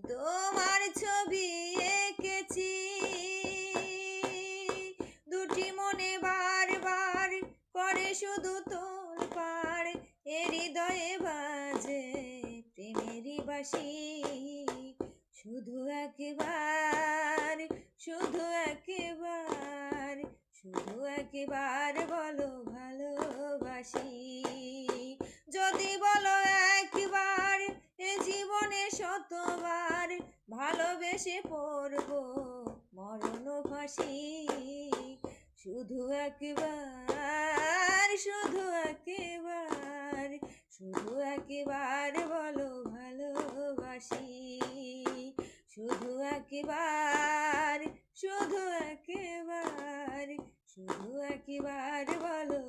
তোমার ছবি এঁকেছি দুটি মনে বারবার করে শুধু তোলপাড় এ হৃদয়ে বাজে প্রেমেরই বাঁশি শুধু একবার শুধু একবার শুধু একবার বলো ভালোবাসি যদি বলো একবার এ জীবনে শতবার ভালোবেসে পড়ব মরণ ফাঁসি শুধু একবার শুধু একবার শুধু একবার বলো ভালোবাসি শুধু একবার শুধু একবার শুধু একবার বলো